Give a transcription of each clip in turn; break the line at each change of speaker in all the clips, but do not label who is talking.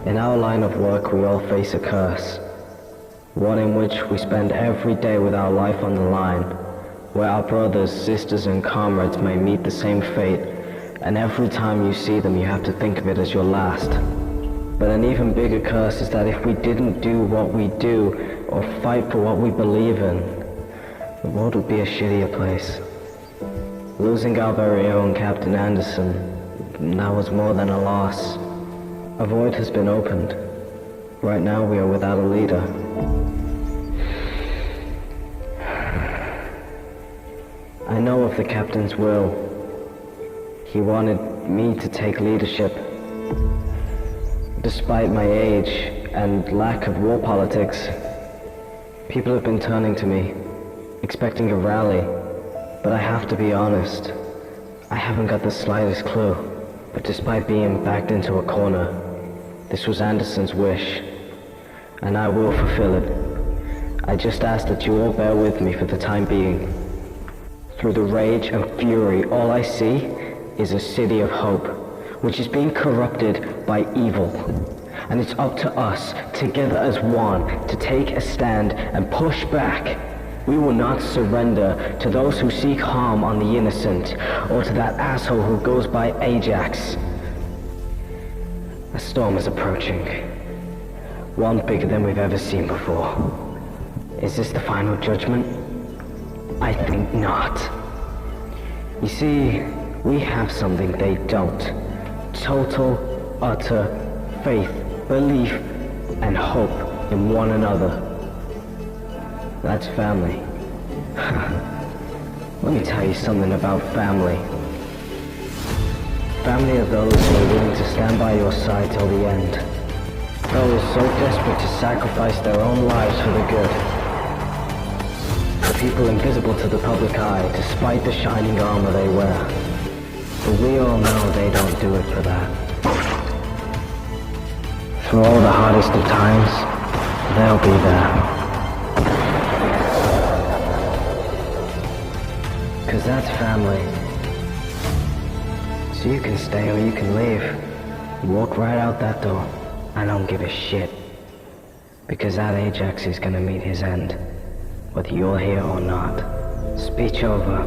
In our line of work, we all face a curse. One in which we spend every day with our life on the line, where our brothers, sisters, and comrades may meet the same fate, and every time you see them, you have to think of it as your last. But an even bigger curse is that if we didn't do what we do, or fight for what we believe in, the world would be a shittier place. Losing our very own Captain Anderson, that was more than a loss. A void has been opened. Right now we are without a leader. I know of the captain's will. He wanted me to take leadership. Despite my age and lack of war politics, people have been turning to me, expecting a rally. But I have to be honest, I haven't got the slightest clue. But despite being backed into a corner, this was Anderson's wish, and I will fulfill it. I just ask that you all bear with me for the time being. Through the rage and fury, all I see is a city of hope, which is being corrupted by evil. And it's up to us, together as one, to take a stand and push back. We will not surrender to those who seek harm on the innocent, or to that asshole who goes by Ajax. A storm is approaching. One bigger than we've ever seen before. Is this the final judgment? I think not. You see, we have something they don't. Total, utter faith, belief, and hope in one another. That's family. Let me tell you something about family. Family are those who are willing to stand by your side till the end. Those so desperate to sacrifice their own lives for the good. The people invisible to the public eye, despite the shining armor they wear. But we all know they don't do it for that. Through all the hardest of times, they'll be there. 'Cause that's family. So you can stay or you can leave. Walk right out that door. I don't give a shit. Because that Ajax is gonna meet his end. Whether you're here or not. Speech over.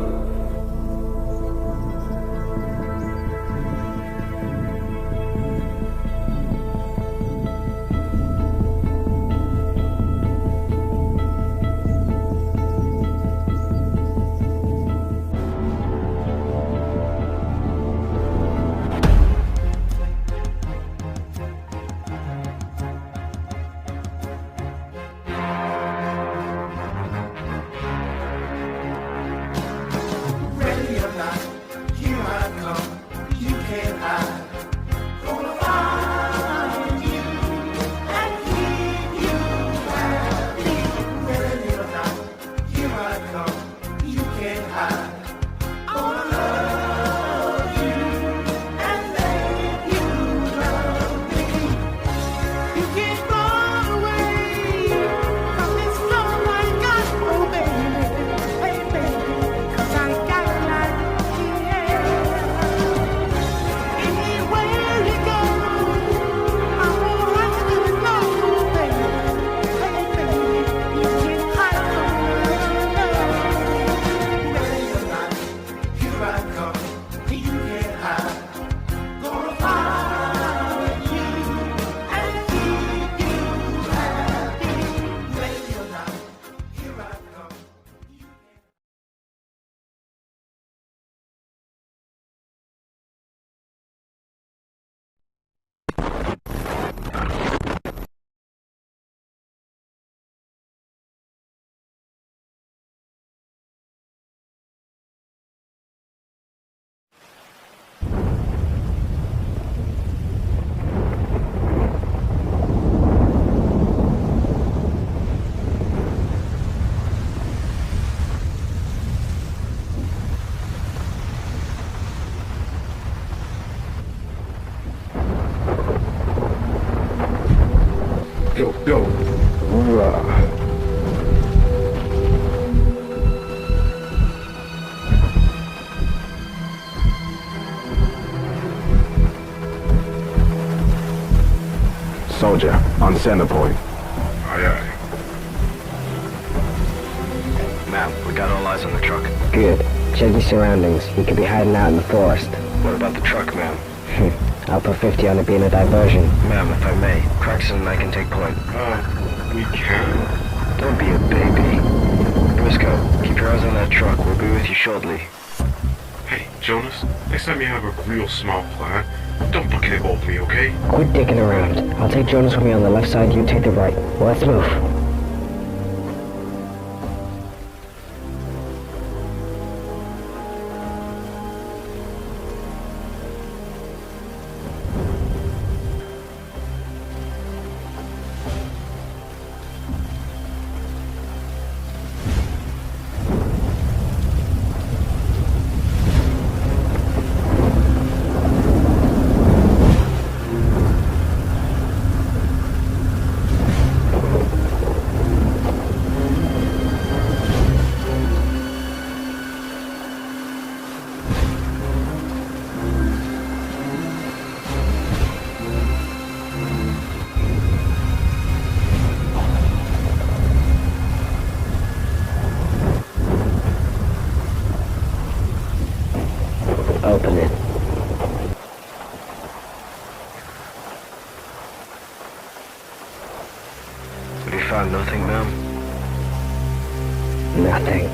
Roger. On center point.
Aye, aye.
Ma'am, we got all eyes on the truck.
Good. Check your surroundings. He could be hiding out in the forest.
What about the truck, ma'am?
I'll put 50 on it being a diversion.
Ma'am, if I may, Craxton and I can take point.
We can.
Don't be a baby. Briscoe, keep your eyes on that truck. We'll be with you shortly.
Hey, Jonas, next time you have a real smart plan, don't forget about me, okay?
Quit dicking around. I'll take Jonas with me on the left side, you take the right. Let's move. Open it.
Have you found nothing, ma'am?
Nothing.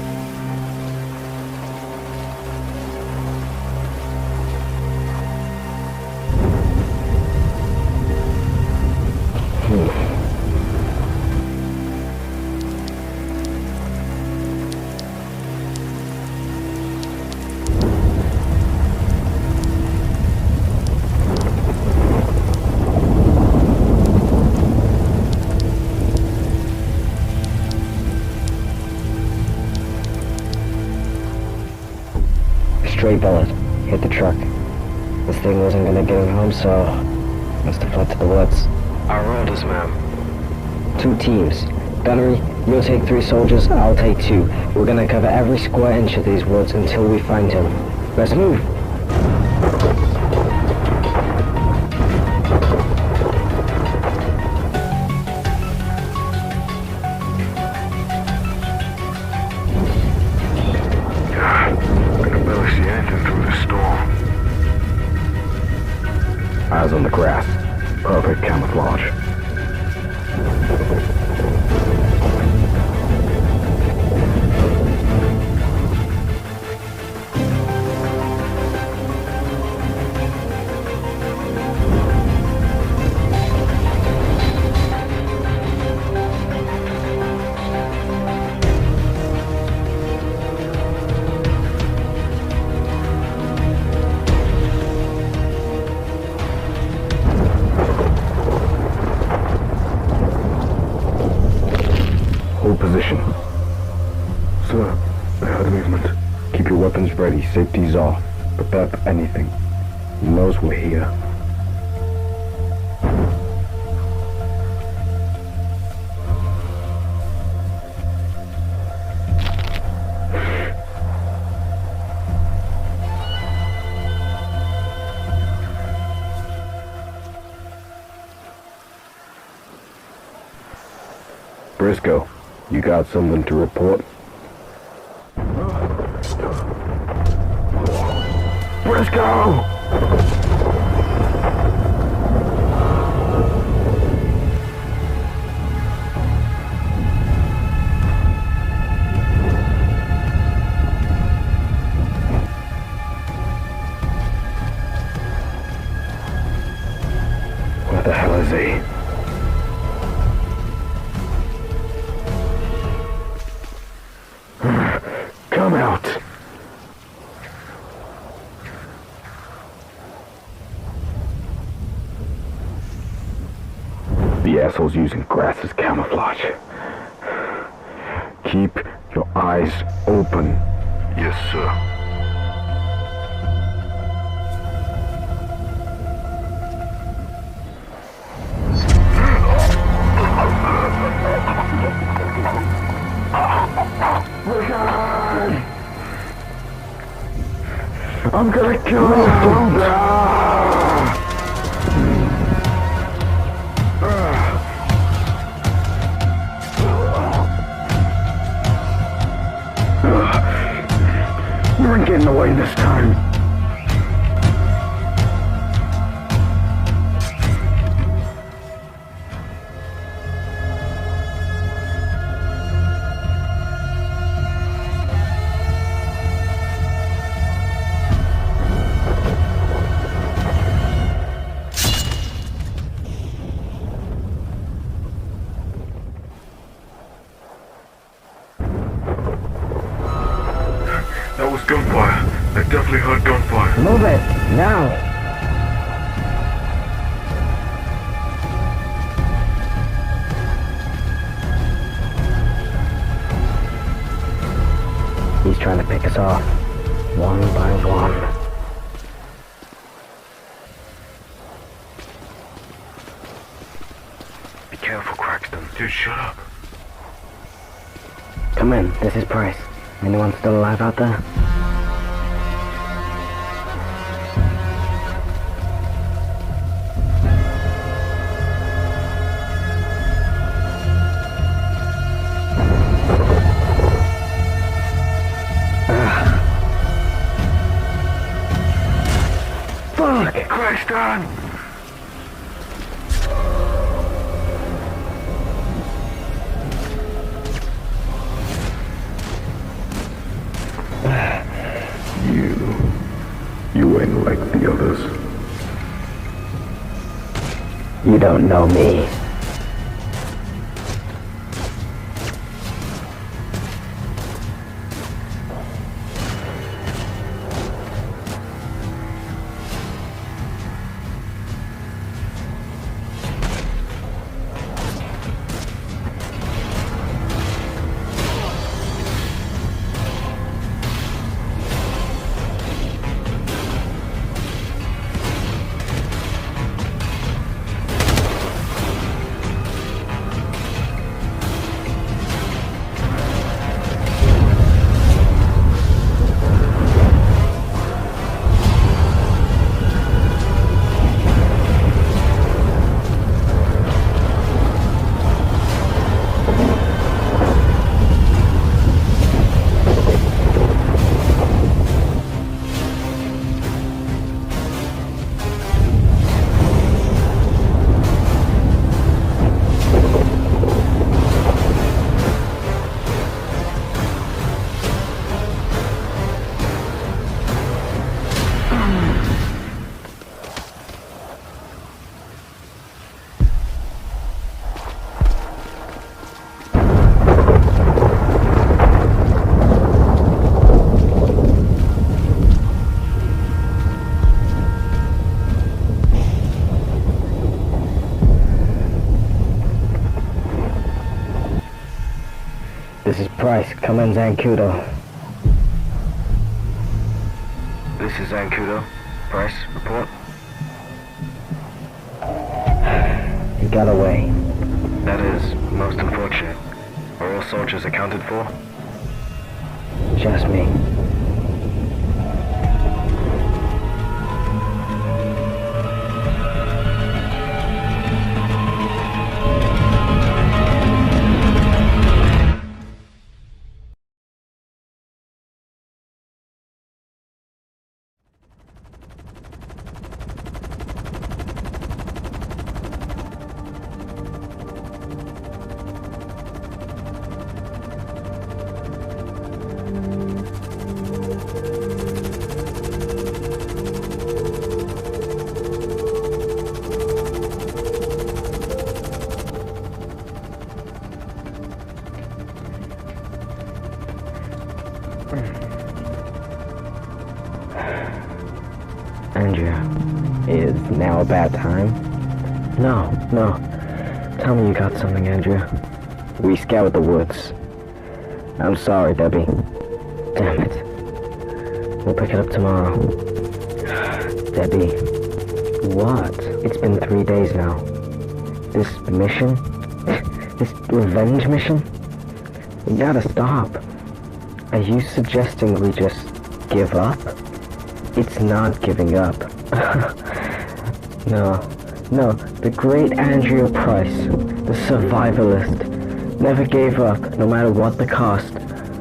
Stray bullet. Hit the truck. This thing wasn't gonna get him home, so must have fled to the woods.
Our orders, ma'am.
2 teams. Gunnery, you'll take 3 soldiers, I'll take 2. We're gonna cover every square inch of these woods until we find him. Let's move!
Eyes on the grass. Perfect camouflage. Hold position. Sir, I heard movement. Keep your weapons ready. Safety's off. Prepare for anything. He knows we're here. Briscoe, you got something to report? Briscoe! Where the hell is he? Come out! The asshole's using grass as camouflage. Keep your eyes open.
Yes, sir.
I'm gonna kill you! You ain't getting away this time.
That was gunfire. I definitely heard gunfire.
Move it! Now! He's trying to pick us off, one by one.
Be careful, Craxton.
Dude, shut up.
Come in, this is Price. Anyone still alive out there?
Fuck! Craxton! You ain't like the others.
You don't know me. This is Price. Come in, Zancudo.
This is Zancudo. Price, report.
He got away.
That is most unfortunate. Are all soldiers accounted for?
Just me. Andrea, is now a bad time? No. Tell me you got something, Andrea. We scoured the woods. I'm sorry, Debbie. Damn it. We'll pick it up tomorrow. Debbie. What? It's been 3 days now. This mission? This revenge mission? We gotta stop. Are you suggesting we just give up? It's not giving up. No, the great Andrea Price, the survivalist, never gave up no matter what the cost.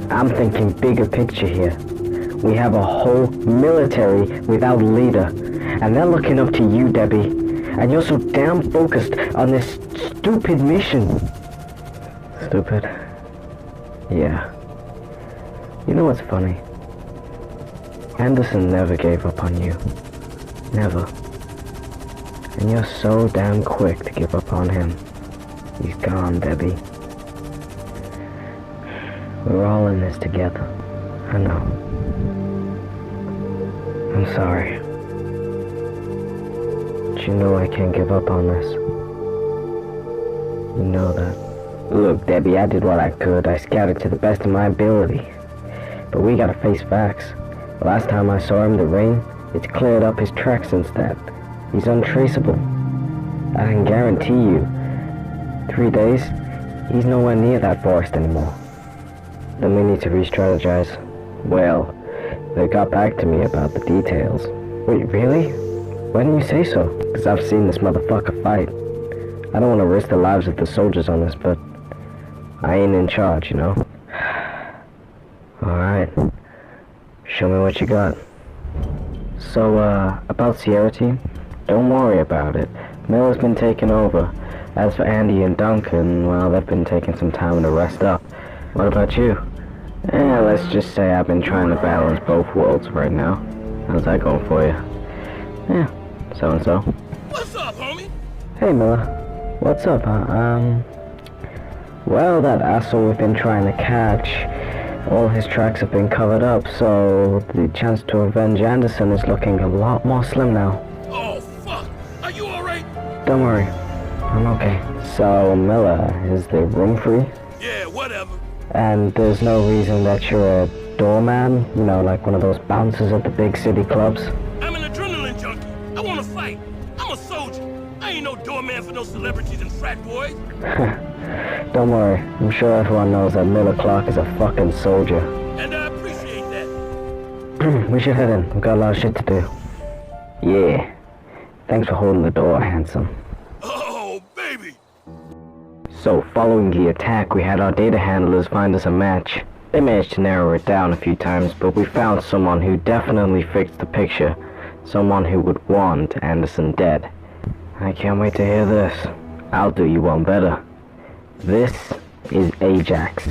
I'm thinking bigger picture here. We have a whole military without a leader. And they're looking up to you, Debbie. And you're so damn focused on this stupid mission. Stupid? Yeah. You know what's funny? Anderson never gave up on you. Never. And you're so damn quick to give up on him. He's gone, Debbie. We're all in this together. I know. I'm sorry. But you know I can't give up on this. You know that. Look, Debbie, I did what I could. I scouted to the best of my ability. But we gotta face facts. The last time I saw him, the rain, it's cleared up his tracks since then. He's untraceable. I can guarantee you, 3 days, he's nowhere near that forest anymore. Then we need to re-strategize. Well, they got back to me about the details. Wait, really? Why didn't you say so? Because I've seen this motherfucker fight. I don't want to risk the lives of the soldiers on this, but I ain't in charge, you know? Alright. Show me what you got. So, about Sierra team? Don't worry about it. Miller's been taking over. As for Andy and Duncan, well, they've been taking some time to rest up. What about you? Let's just say I've been trying to balance both worlds right now. How's that going for you? Yeah, so-and-so.
What's up, homie?
Hey, Miller. What's up, huh? Well, that asshole we've been trying to catch, all his tracks have been covered up, so the chance to avenge Anderson is looking a lot more slim now.
Oh, fuck. Are you alright?
Don't worry. I'm okay. So, Miller, is the room free?
Yeah, whatever.
And there's no reason that you're a doorman? You know, like one of those bouncers at the big city clubs?
I'm an adrenaline junkie. I want to fight. I'm a soldier. I ain't no doorman for no celebrities and frat boys.
Don't worry. I'm sure everyone knows that Miller Clark is a fucking soldier.
And I appreciate that.
We should head in. We've got a lot of shit to do. Yeah. Thanks for holding the door, handsome.
Oh, baby.
So, following the attack, we had our data handlers find us a match. They managed to narrow it down a few times, but we found someone who definitely fixed the picture. Someone who would want Anderson dead. I can't wait to hear this. I'll do you one better. This is Ajax.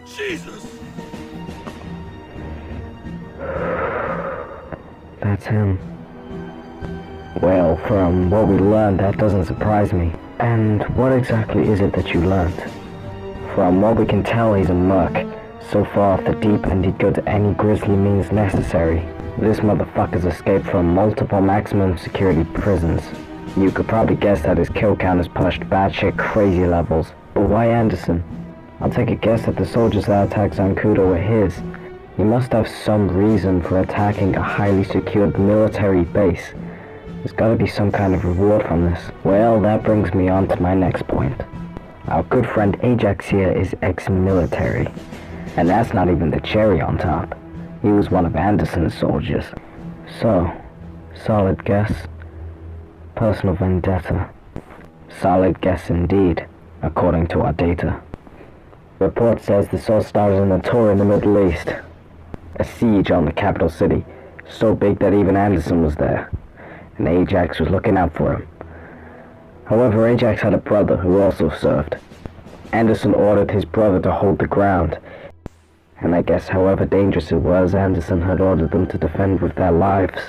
Jesus.
That's him. Well, from what we learned, that doesn't surprise me. And what exactly is it that you learned? From what we can tell, he's a merc. So far off the deep end, he'd go to any grisly means necessary. This motherfucker's escaped from multiple maximum security prisons. You could probably guess that his kill count has pushed batshit crazy levels. But why Anderson? I'll take a guess that the soldiers that attacked Zancudo were his. He must have some reason for attacking a highly secured military base. There's gotta be some kind of reward from this. Well, that brings me on to my next point. Our good friend Ajax here is ex-military. And that's not even the cherry on top. He was one of Anderson's soldiers. So, solid guess. Personal vendetta. Solid guess indeed, according to our data. Report says this all started in a tour in the Middle East. A siege on the capital city, so big that even Anderson was there. And Ajax was looking out for him. However, Ajax had a brother who also served. Anderson ordered his brother to hold the ground. And I guess however dangerous it was, Anderson had ordered them to defend with their lives.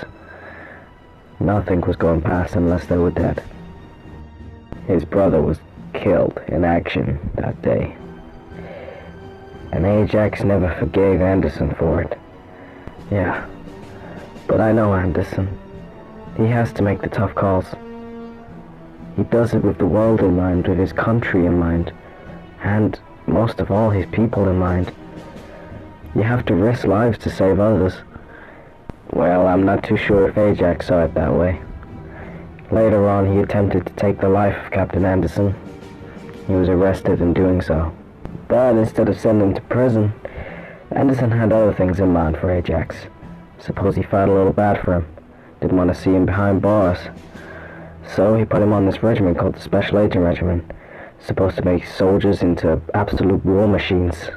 Nothing was going past unless they were dead. His brother was killed in action that day. And Ajax never forgave Anderson for it. Yeah, but I know Anderson. He has to make the tough calls. He does it with the world in mind, with his country in mind, and most of all, his people in mind. You have to risk lives to save others. Well, I'm not too sure if Ajax saw it that way. Later on, he attempted to take the life of Captain Anderson. He was arrested in doing so. But instead of sending him to prison, Anderson had other things in mind for Ajax. Suppose he felt a little bad for him. Didn't want to see him behind bars. So he put him on this regiment called the Special Agent Regiment. supposed to make soldiers into absolute war machines.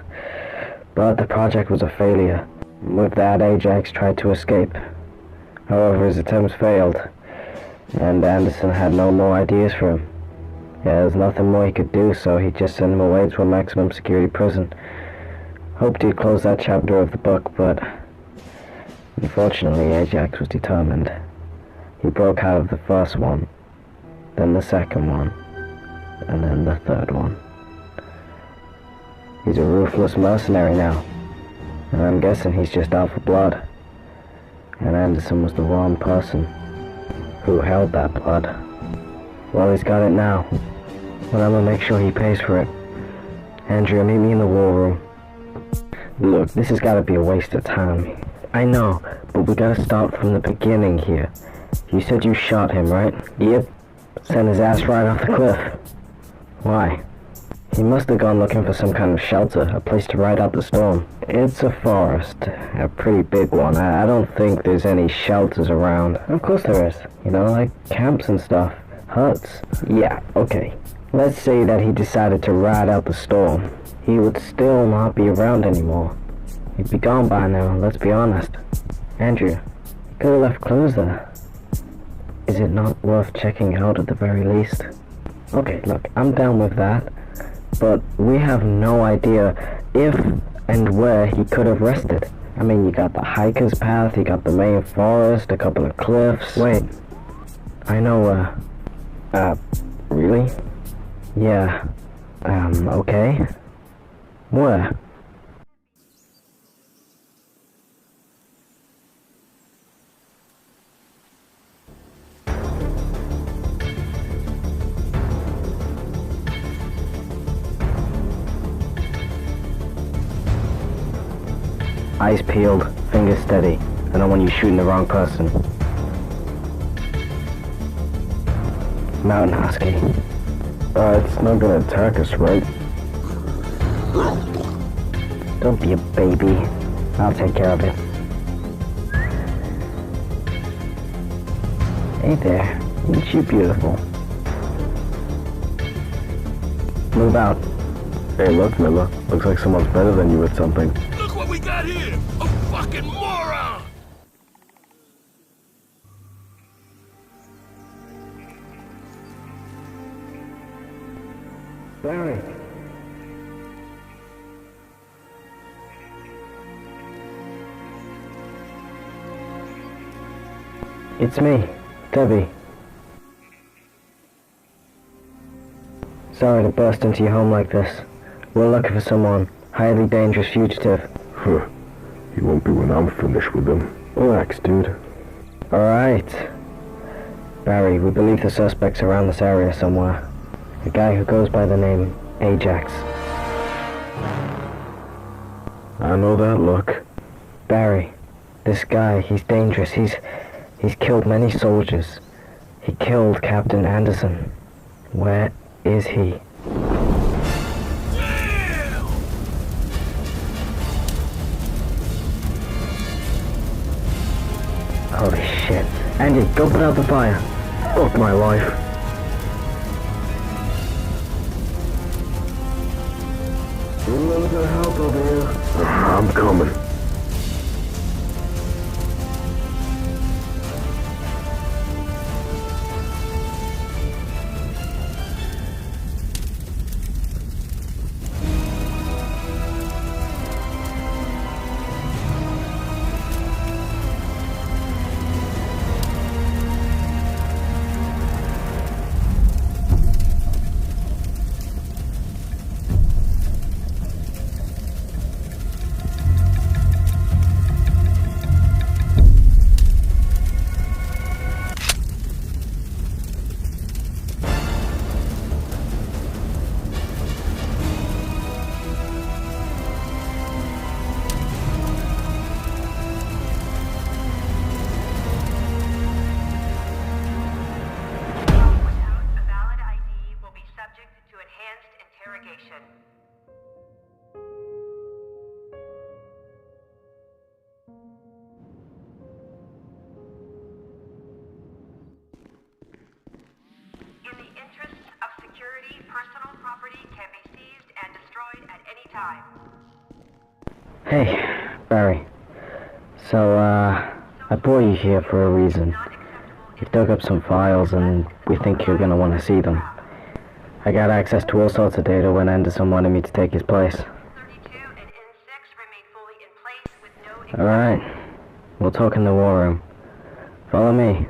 But the project was a failure. With that, Ajax tried to escape. However, his attempts failed, and Anderson had no more ideas for him. Yeah, there's nothing more he could do, so he just sent him away to a maximum security prison. Hoped he'd close that chapter of the book, but unfortunately Ajax was determined. He broke out of the first one, then the second one, and then the third one. He's a ruthless mercenary now, and I'm guessing he's just out for blood. And Anderson was the wrong person who held that blood. Well, he's got it now, but I'm gonna make sure he pays for it. Andrea, meet me in the war room. Look, this has gotta be a waste of time. I know, but we gotta start from the beginning here. You said you shot him, right? Yep. Sent his ass right off the cliff. Why? He must have gone looking for some kind of shelter, a place to ride out the storm. It's a forest, a pretty big one. I don't think there's any shelters around. Of course there is. You know, like camps and stuff. Huts. Yeah, okay. Let's say that he decided to ride out the storm. He would still not be around anymore. He'd be gone by now, let's be honest. Andrew, you could have left clues there. Is it not worth checking out at the very least? Okay, look, I'm down with that. But we have no idea if and where he could have rested. I mean, you got the hiker's path, you got the main forest, a couple of cliffs. Wait, I know, really? Yeah, okay. Where? Eyes peeled, fingers steady. I don't want you shooting the wrong person. Mountain husky.
It's not gonna attack us, right?
Don't be a baby. I'll take care of it. Hey there. Ain't you beautiful? Move out.
Hey, look, Miller. Looks like someone's better than you at something.
Look what we got here! A fucking moron!
Barry. It's me, Debbie. Sorry to burst into your home like this. We're looking for someone. Highly dangerous fugitive.
Huh. He won't be when I'm finished with him. Relax, dude.
Alright. Barry, we believe the suspect's around this area somewhere. A guy who goes by the name Ajax.
I know that look.
Barry, this guy, he's dangerous. He's killed many soldiers. He killed Captain Anderson. Where is he?
Damn!
Holy shit. Andy, go put out the fire.
Fuck my life.
We need your help over here.
I'm coming.
In the interests of security, personal property
Hey, Barry. So, I brought you here for a reason. We dug up some files and we think you're gonna want to see them. I got access to all sorts of data when Anderson wanted me to take his place. Alright, we'll talk in the war room. Follow me.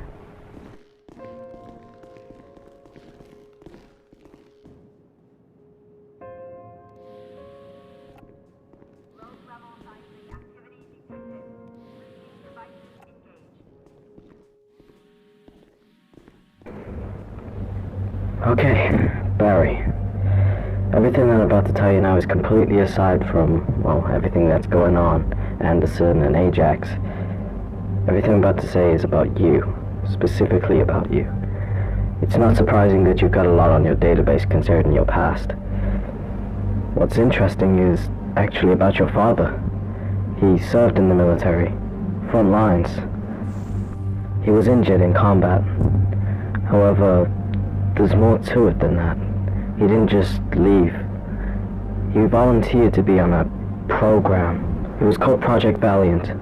Okay, Barry. Everything that I'm about to tell you now is completely aside from, well, everything that's going on, Anderson and Ajax. Everything I'm about to say is about you, specifically about you. It's not surprising that you've got a lot on your database concerning your past. What's interesting is actually about your father. He served in the military, front lines. He was injured in combat. However, there's more to it than that. He didn't just leave. He volunteered to be on a program. It was called Project Valiant.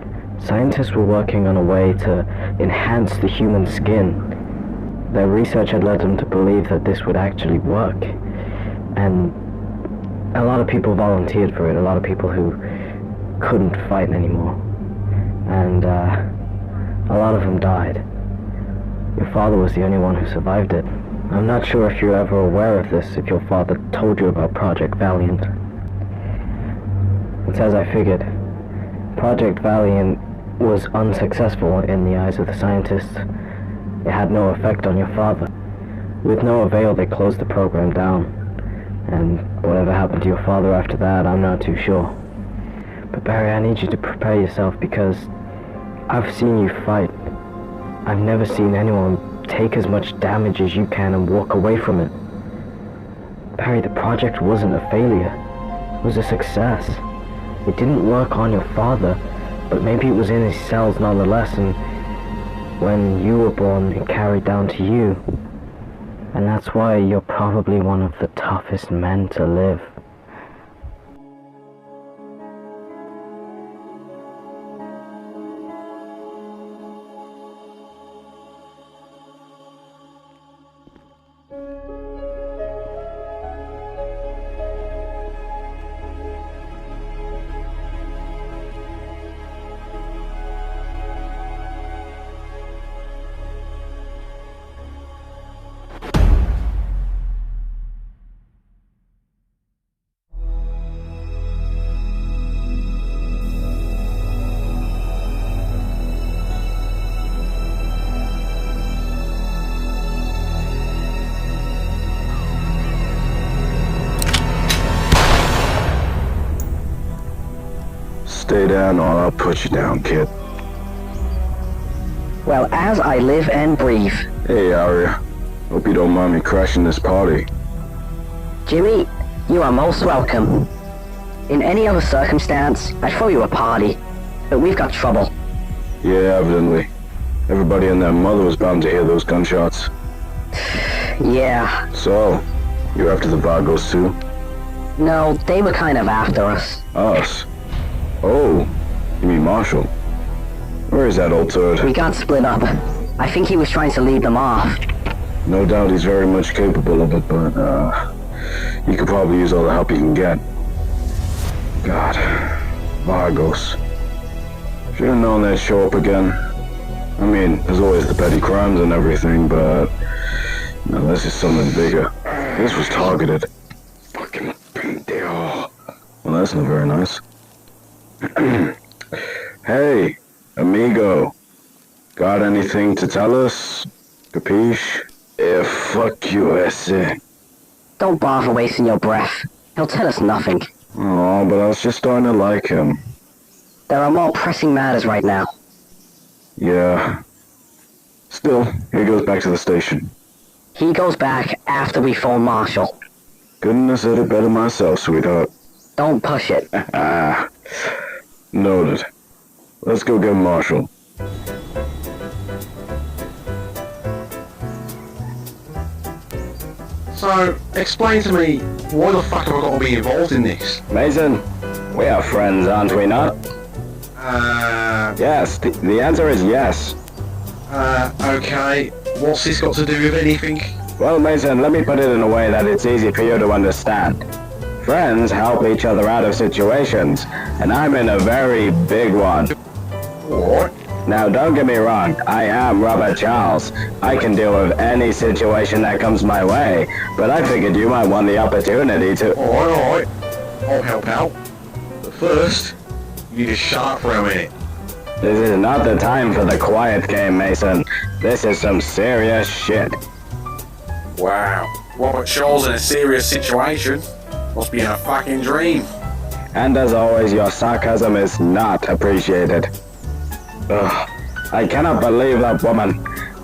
Scientists were working on a way to enhance the human skin. Their research had led them to believe that this would actually work. And a lot of people volunteered for it, a lot of people who couldn't fight anymore. And a lot of them died. Your father was the only one who survived it. I'm not sure if you're ever aware of this, if your father told you about Project Valiant. It's as I figured. Project Valiant was unsuccessful in the eyes of the scientists. It had no effect on your father. With no avail, they closed the program down. And whatever happened to your father after that, I'm not too sure. But Barry, I need you to prepare yourself because I've seen you fight. I've never seen anyone take as much damage as you can and walk away from it. Barry, the project wasn't a failure. It was a success. It didn't work on your father, but maybe it was in his cells nonetheless, and when you were born, it carried down to you. And that's why you're probably one of the toughest men to live.
Stay down or I'll put you down, kid.
Well, as I live and breathe.
Hey, Aria. Hope you don't mind me crashing this party.
Jimmy, you are most welcome. In any other circumstance, I'd throw you a party. But we've got trouble.
Yeah, evidently. Everybody and their mother was bound to hear those gunshots.
Yeah.
So, you're after the Vagos too?
No, they were kind of after us.
Us? Oh, you mean Marshall? Where is that old turd?
We got split up. I think he was trying to lead them off.
No doubt he's very much capable of it, but, he could probably use all the help he can get. God. Vagos. Should've known they'd show up again. I mean, there's always the petty crimes and everything, but... no, this is something bigger. This was targeted. Fucking pendejo. Well, that's not very nice. Hey, amigo. Got anything to tell us? Capiche? Yeah, fuck you, ese.
Don't bother wasting your breath. He'll tell us nothing.
Oh, but I was just starting to like him.
There are more pressing matters right now.
Yeah. Still, he goes back to the station.
He goes back after we phone Marshall.
Couldn't have said it better myself, sweetheart.
Don't push it.
Noted. Let's go get Marshall.
So, explain to me, why the fuck have I got to be involved in this?
Mason, We are friends, aren't we not? Yes, the answer is yes.
Okay. What's this got to do with anything?
Well, Mason, let me put it in a way that it's easy for you to understand. Friends help each other out of situations, and I'm in a very big one.
What?
Now, don't get me wrong, I am Robert Charles. I can deal with any situation that comes my way, but I figured you might want the opportunity to...
Alright. I'll help out. But first, you just shut up for a minute.
This is not the time for the quiet game, Mason. This is some serious shit.
Wow. Robert Shaw's in a serious situation. Must be in a fucking dream.
And as always, your sarcasm is not appreciated. Ugh. I cannot believe that woman.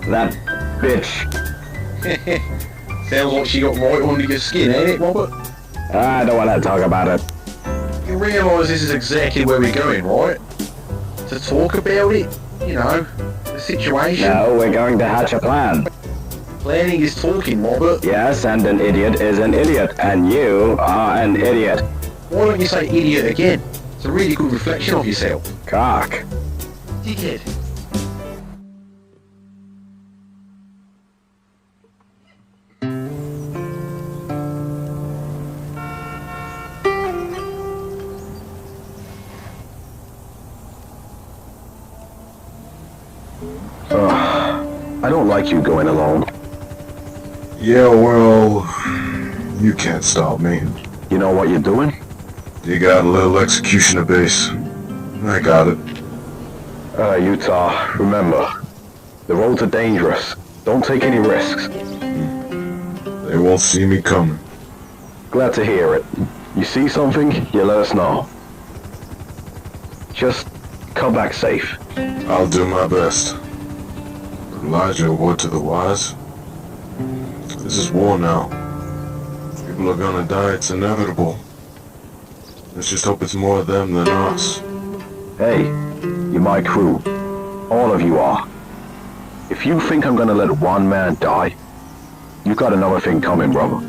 That bitch.
Sounds like she got right under your skin, ain't it, Robert?
I don't want to talk about it.
You realise this is exactly where we're going, right? To talk about it? You know, the situation.
No, we're going to hatch a plan.
Planning is talking, Robert.
Yes, and an idiot is an idiot, and you are an idiot.
Why don't you say idiot again? It's a really good reflection of yourself.
Cock.
Dickhead.
I don't like you going alone.
Yeah, well, you can't stop me.
You know what you're doing?
You got a little executioner base. I got it.
Utah, remember, the roads are dangerous. Don't take any risks.
They won't see me coming.
Glad to hear it. You see something, you let us know. Just come back safe.
I'll do my best. Elijah, a word to the wise. This is war now. People are gonna die, it's inevitable. Let's just hope it's more of them than us.
Hey, you're my crew. All of you are. If you think I'm gonna let one man die, you got another thing coming, brother.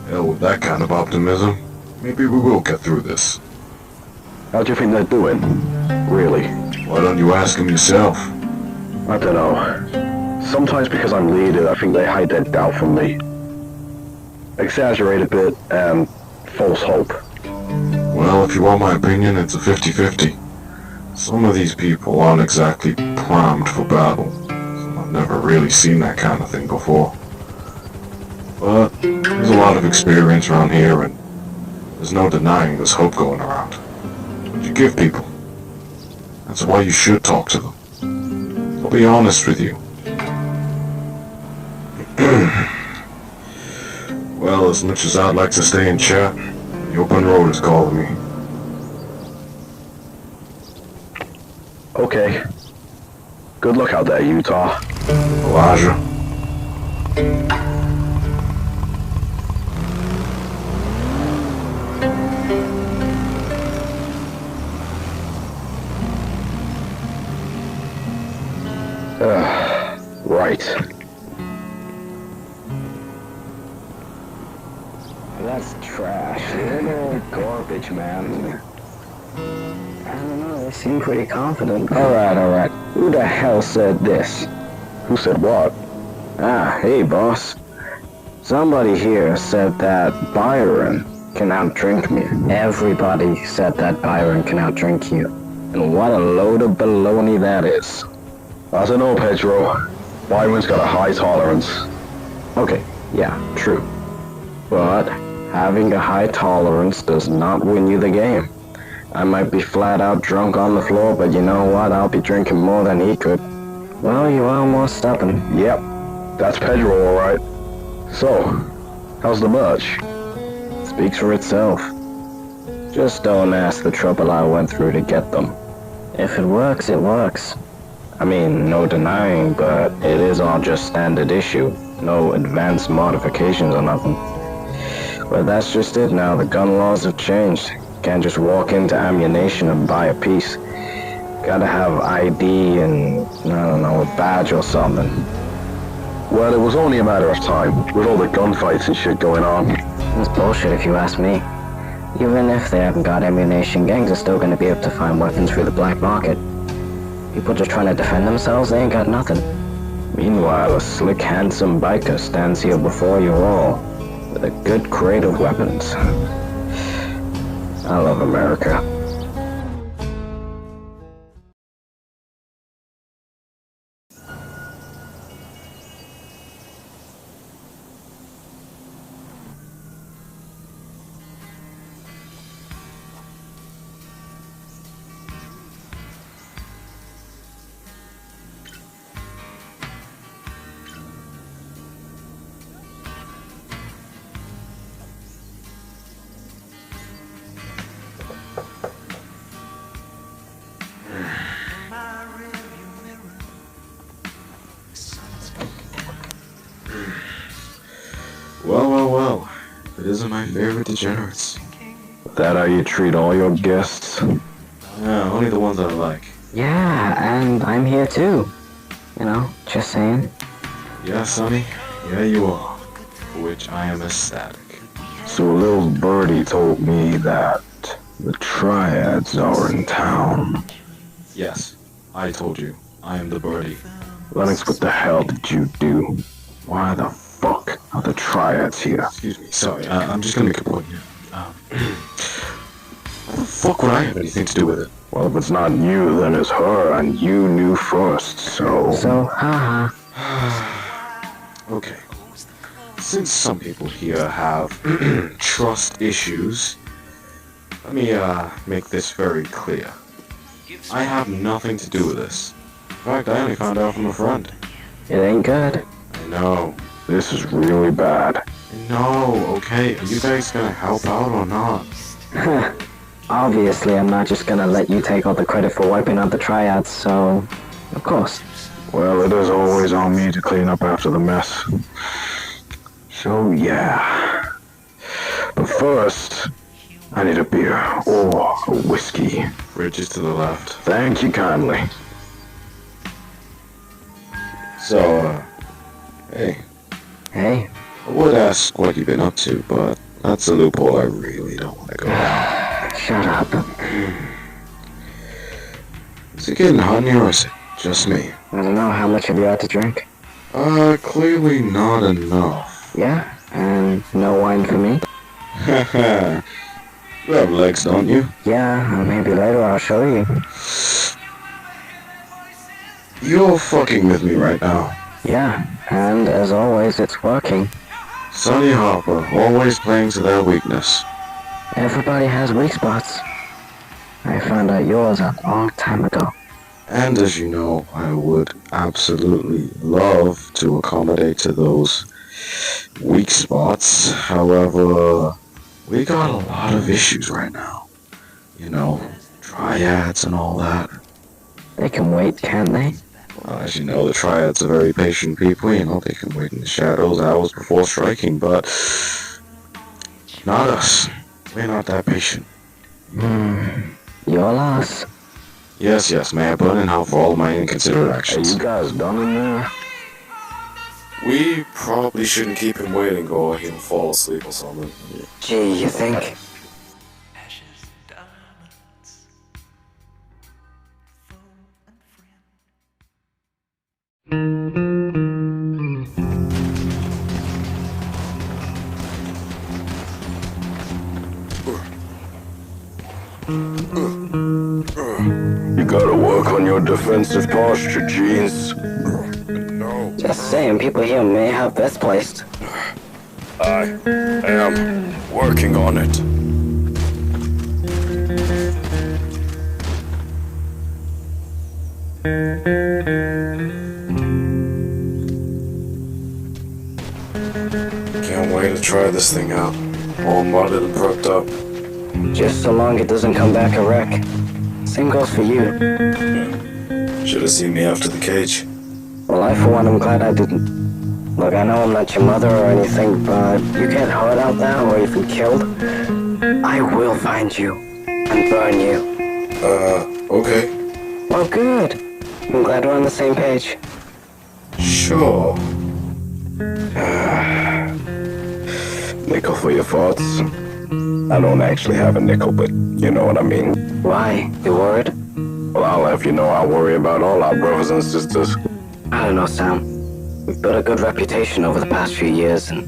Hell, with that kind of optimism, maybe we will get through this.
How do you think they're doing? Really?
Why don't you ask him yourself?
I don't know. Sometimes because I'm leader, I think they hide their doubt from me. Exaggerate a bit, and false hope.
Well, if you want my opinion, it's a 50-50. Some of these people aren't exactly primed for battle. So I've never really seen that kind of thing before. But there's a lot of experience around here, and there's no denying there's hope going around. What you give people. That's why you should talk to them. I'll be honest with you. Well, as much as I'd like to stay and chat, the open road is calling me.
Okay. Good luck out there, Utah.
Elijah.
Right. That's trash. Little garbage, man. I don't know, they seem pretty confident. Alright. Who the hell said this? Who said what? Ah, hey, boss. Somebody here said that Byron can outdrink me. Everybody said that Byron can outdrink you. And what a load of baloney that is. I don't know, Pedro. Byron's got a high tolerance. Okay, yeah, true. But having a high tolerance does not win you the game. I might be flat out drunk on the floor, but you know what? I'll be drinking more than he could. Well, you are more stubborn. Yep, that's Pedro, alright. So, how's the merch? Speaks for itself. Just don't ask the trouble I went through to get them. If it works, it works. I mean, no denying, but it is all just standard issue. No advanced modifications or nothing. But that's just it now. The gun laws have changed. Can't just walk into ammunition and buy a piece. Gotta have ID and, I don't know, a badge or something. Well, it was only a matter of time, with all the gunfights and shit going on. It's bullshit if you ask me.
Even if they haven't got ammunition, gangs are still gonna be able to find weapons through the black market. People just trying to defend themselves, they ain't got nothing.
Meanwhile, a slick, handsome biker stands here before you all with a good crate of weapons. I love America.
Well. It isn't my favorite degenerates.
That how you treat all your guests?
Yeah, only the ones I like.
Yeah, and I'm here too. You know, just saying.
Yeah, Sonny. Yeah, you are. For which I am ecstatic.
So a little birdie told me that the triads are in town.
Yes, I told you. I am the birdie.
Lennox, what the hell did you do? Why the fuck are the triads here?
Excuse me, sorry. I'm just gonna make a point here. Why the fuck would I have anything to do with it?
Well, if it's not you, then it's her, and you knew first, so...
So, haha.
Okay. Since some people here have trust issues, let me make this very clear. I have nothing to do with this. In fact, I only found out from a friend.
It ain't good.
I know.
This is really bad.
No, okay. Are you guys gonna help out or not?
Obviously, I'm not just gonna let you take all the credit for wiping out the triads, so... Of course.
Well, it is always on me to clean up after the mess. So, yeah. But first, I need a beer or a whiskey.
Fridge is to the left.
Thank you kindly.
So, hey.
Hey.
I would ask what you've been up to, but that's a loophole I really don't want to go down.
Shut up.
Is it getting hot in here or is it just me?
I don't know, how much have you had to drink?
Clearly not enough.
Yeah? And no wine for me?
Haha. You have legs, don't you?
Yeah, maybe later I'll show you.
You're fucking with me right now.
Yeah, and as always, it's working.
Sonny Harper, always playing to their weakness.
Everybody has weak spots. I found out yours a long time ago.
And as you know, I would absolutely love to accommodate to those weak spots. However, we got a lot of issues right now. You know, triads and all that.
They can wait, can't they?
Well, as you know, the triads are very patient people. You know, they can wait in the shadows hours before striking, but not us. We're not that patient.
Your loss.
Yes, may I burn in hell for all my inconsiderate actions.
Are you guys done in there?
We probably shouldn't keep him waiting or he'll fall asleep or something.
Gee, you think?
You gotta work on your defensive posture, Jeans.
Just saying, people here may have best placed.
I am working on it.
Can't wait to try this thing out. All modded and perked up.
Just so long it doesn't come back a wreck. Same goes for you.
Should have seen me after the cage.
Well, I for one am glad I didn't. Look, I know I'm not your mother or anything, but you get hurt out there or even killed, I will find you and burn you.
Okay.
Well, good. I'm glad we're on the same page.
Sure.
Nickel for your thoughts. I don't actually have a nickel, but you know what I mean.
Why? You worried?
Well, I'll have you know I worry about all our brothers and sisters.
I don't know, Sam. We've built a good reputation over the past few years, and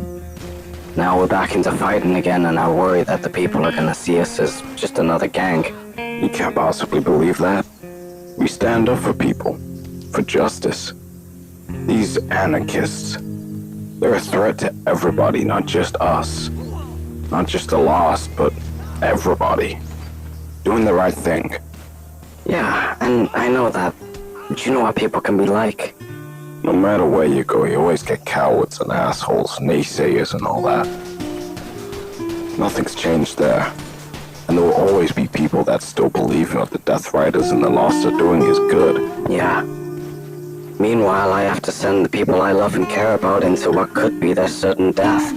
now we're back into fighting again, and I worry that the people are gonna see us as just another gang.
You can't possibly believe that. We stand up for people, for justice. These anarchists, they're a threat to everybody, not just us. Not just the lost, but everybody. Doing the right thing.
Yeah, and I know that. But you know what people can be like.
No matter where you go, you always get cowards and assholes, naysayers and all that. Nothing's changed there. And there will always be people that still believe what the Death Riders and the Lost are doing is good.
Yeah. Meanwhile, I have to send the people I love and care about into what could be their certain death.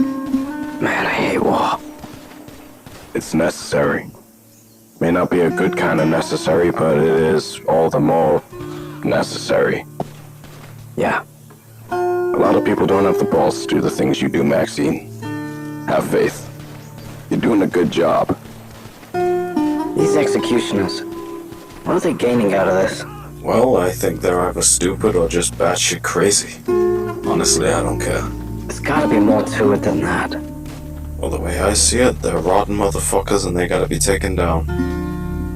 Man, I hate war.
It's necessary. May not be a good kind of necessary, but it is all the more necessary.
Yeah.
A lot of people don't have the balls to do the things you do, Maxine. Have faith. You're doing a good job.
These executioners, what are they gaining out of this?
Well, I think they're either stupid or just batshit crazy. Honestly, I don't care.
There's gotta be more to it than that.
Well, the way I see it, they're rotten motherfuckers and they gotta be taken down.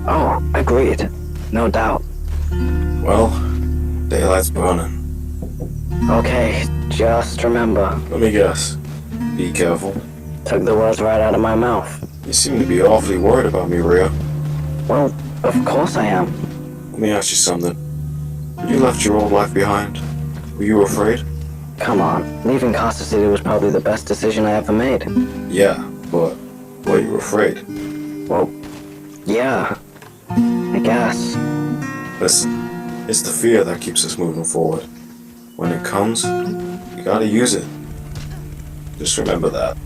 Oh, agreed. No doubt.
Well, daylight's burning.
Okay, just remember.
Let me guess. Be careful.
Took the words right out of my mouth.
You seem to be awfully worried about me, Rhea.
Well, of course I am.
Let me ask you something. When you left your old life behind, were you afraid?
Come on, leaving Costa City was probably the best decision I ever made.
Yeah, but were you afraid?
Well, yeah, I guess.
Listen, it's the fear that keeps us moving forward. When it comes, you gotta use it. Just remember that.